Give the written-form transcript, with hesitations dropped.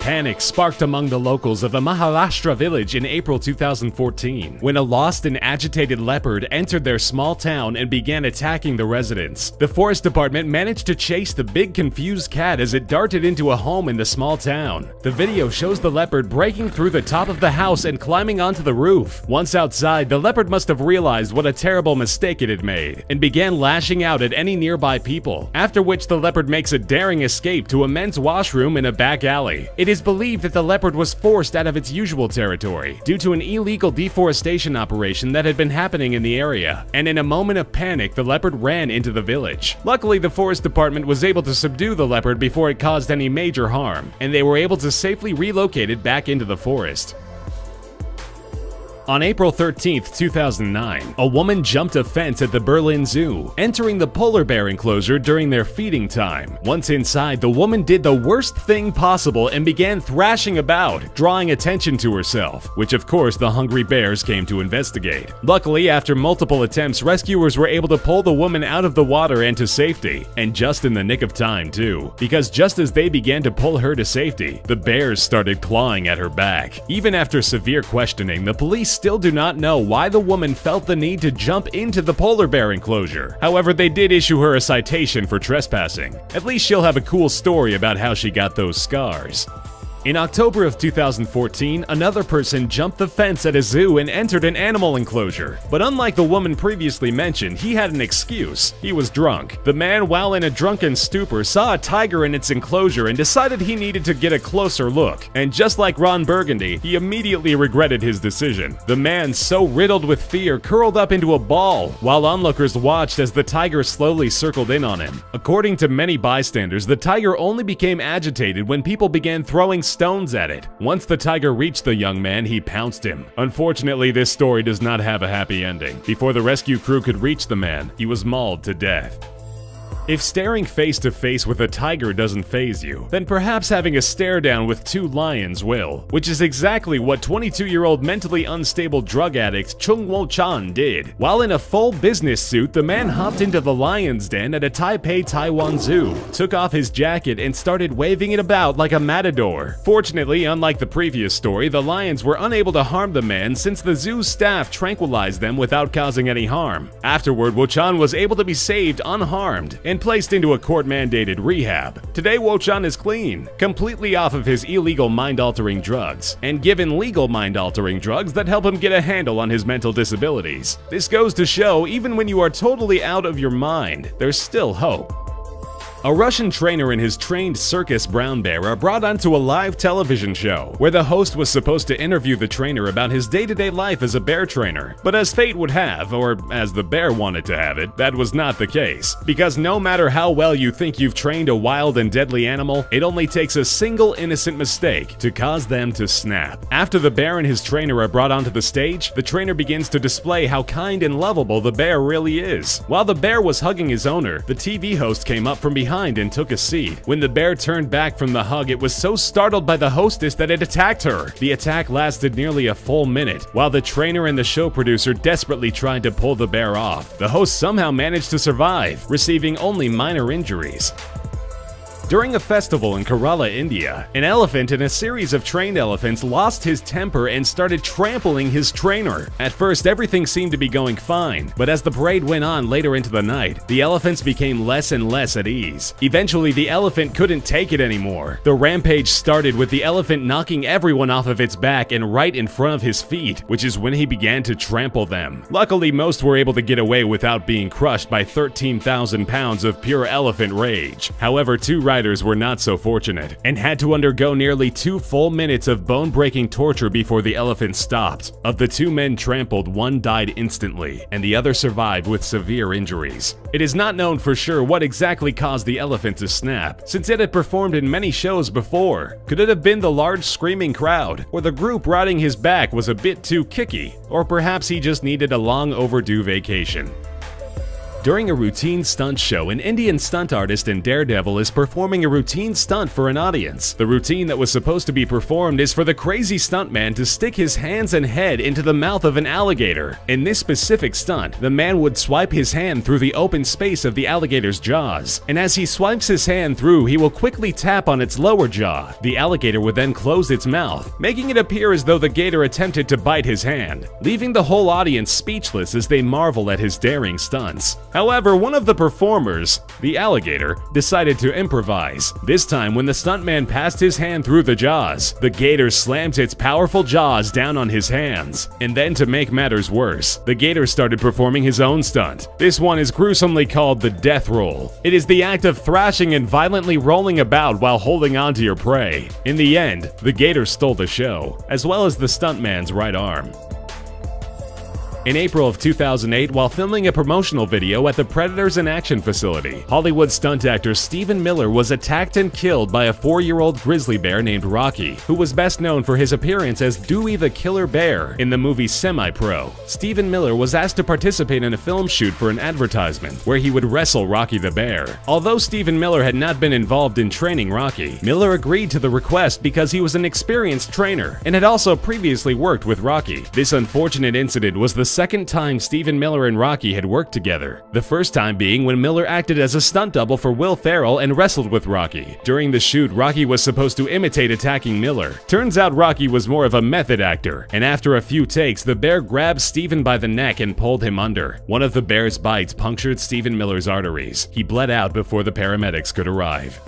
Panic sparked among the locals of a Maharashtra village in April 2014 when a lost and agitated leopard entered their small town and began attacking the residents. The forest department managed to chase the big confused cat as it darted into a home in the small town. The video shows the leopard breaking through the top of the house and climbing onto the roof. Once outside, the leopard must have realized what a terrible mistake it had made and began lashing out at any nearby people, after which the leopard makes a daring escape to a men's washroom in a back alley. It is believed that the leopard was forced out of its usual territory due to an illegal deforestation operation that had been happening in the area, and in a moment of panic, the leopard ran into the village. Luckily, the forest department was able to subdue the leopard before it caused any major harm, and they were able to safely relocate it back into the forest. On April 13, 2009, a woman jumped a fence at the Berlin Zoo, entering the polar bear enclosure during their feeding time. Once inside, the woman did the worst thing possible and began thrashing about, drawing attention to herself, which of course the hungry bears came to investigate. Luckily, after multiple attempts, rescuers were able to pull the woman out of the water and to safety, and just in the nick of time too, because just as they began to pull her to safety, the bears started clawing at her back. Even after severe questioning, the police still do not know why the woman felt the need to jump into the polar bear enclosure. However, they did issue her a citation for trespassing. At least she'll have a cool story about how she got those scars. In October of 2014, another person jumped the fence at a zoo and entered an animal enclosure. But unlike the woman previously mentioned, he had an excuse. He was drunk. The man, while in a drunken stupor, saw a tiger in its enclosure and decided he needed to get a closer look. And just like Ron Burgundy, he immediately regretted his decision. The man, so riddled with fear, curled up into a ball, while onlookers watched as the tiger slowly circled in on him. According to many bystanders, the tiger only became agitated when people began throwing stones at it. Once the tiger reached the young man, he pounced him. Unfortunately, this story does not have a happy ending. Before the rescue crew could reach the man, he was mauled to death. If staring face to face with a tiger doesn't faze you, then perhaps having a stare down with two lions will, which is exactly what 22-year-old mentally unstable drug addict Chung Wo-chan did. While in a full business suit, the man hopped into the lion's den at a Taipei, Taiwan zoo, took off his jacket and started waving it about like a matador. Fortunately, unlike the previous story, the lions were unable to harm the man since the zoo staff tranquilized them without causing any harm. Afterward, Wo-chan was able to be saved unharmed and placed into a court-mandated rehab. Today, Wo-chan is clean, completely off of his illegal mind-altering drugs, and given legal mind-altering drugs that help him get a handle on his mental disabilities. This goes to show, even when you are totally out of your mind, there's still hope. A Russian trainer and his trained circus brown bear are brought onto a live television show, where the host was supposed to interview the trainer about his day-to-day life as a bear trainer. But as fate would have, or as the bear wanted to have it, that was not the case. Because no matter how well you think you've trained a wild and deadly animal, it only takes a single innocent mistake to cause them to snap. After the bear and his trainer are brought onto the stage, the trainer begins to display how kind and lovable the bear really is. While the bear was hugging his owner, the TV host came up from behind and took a seat. When the bear turned back from the hug, it was so startled by the hostess that it attacked her. The attack lasted nearly a full minute, while the trainer and the show producer desperately tried to pull the bear off. The host somehow managed to survive, receiving only minor injuries. During a festival in Kerala, India, an elephant and a series of trained elephants lost his temper and started trampling his trainer. At first, everything seemed to be going fine, but as the parade went on later into the night, the elephants became less and less at ease. Eventually, the elephant couldn't take it anymore. The rampage started with the elephant knocking everyone off of its back and right in front of his feet, which is when he began to trample them. Luckily, most were able to get away without being crushed by 13,000 pounds of pure elephant rage. However, two riders were not so fortunate and had to undergo nearly 2 full minutes of bone-breaking torture before the elephant stopped. Of the 2 men trampled, one died instantly, and the other survived with severe injuries. It is not known for sure what exactly caused the elephant to snap, since it had performed in many shows before. Could it have been the large screaming crowd, or the group riding his back was a bit too kicky, or perhaps he just needed a long overdue vacation? During a routine stunt show, an Indian stunt artist in Daredevil is performing a routine stunt for an audience. The routine that was supposed to be performed is for the crazy stuntman to stick his hands and head into the mouth of an alligator. In this specific stunt, the man would swipe his hand through the open space of the alligator's jaws, and as he swipes his hand through, he will quickly tap on its lower jaw. The alligator would then close its mouth, making it appear as though the gator attempted to bite his hand, leaving the whole audience speechless as they marvel at his daring stunts. However, one of the performers, the alligator, decided to improvise. This time, when the stuntman passed his hand through the jaws, the gator slammed its powerful jaws down on his hands. And then, to make matters worse, the gator started performing his own stunt. This one is gruesomely called the death roll. It is the act of thrashing and violently rolling about while holding on to your prey. In the end, the gator stole the show, as well as the stuntman's right arm. In April of 2008, while filming a promotional video at the Predators in Action facility, Hollywood stunt actor Stephen Miller was attacked and killed by a 4-year-old grizzly bear named Rocky, who was best known for his appearance as Dewey the Killer Bear in the movie Semi-Pro. Stephen Miller was asked to participate in a film shoot for an advertisement, where he would wrestle Rocky the Bear. Although Stephen Miller had not been involved in training Rocky, Miller agreed to the request because he was an experienced trainer and had also previously worked with Rocky. This unfortunate incident was the second time Stephen Miller and Rocky had worked together. The first time being when Miller acted as a stunt double for Will Ferrell and wrestled with Rocky. During the shoot, Rocky was supposed to imitate attacking Miller. Turns out Rocky was more of a method actor, and after a few takes, the bear grabbed Stephen by the neck and pulled him under. One of the bear's bites punctured Stephen Miller's arteries. He bled out before the paramedics could arrive.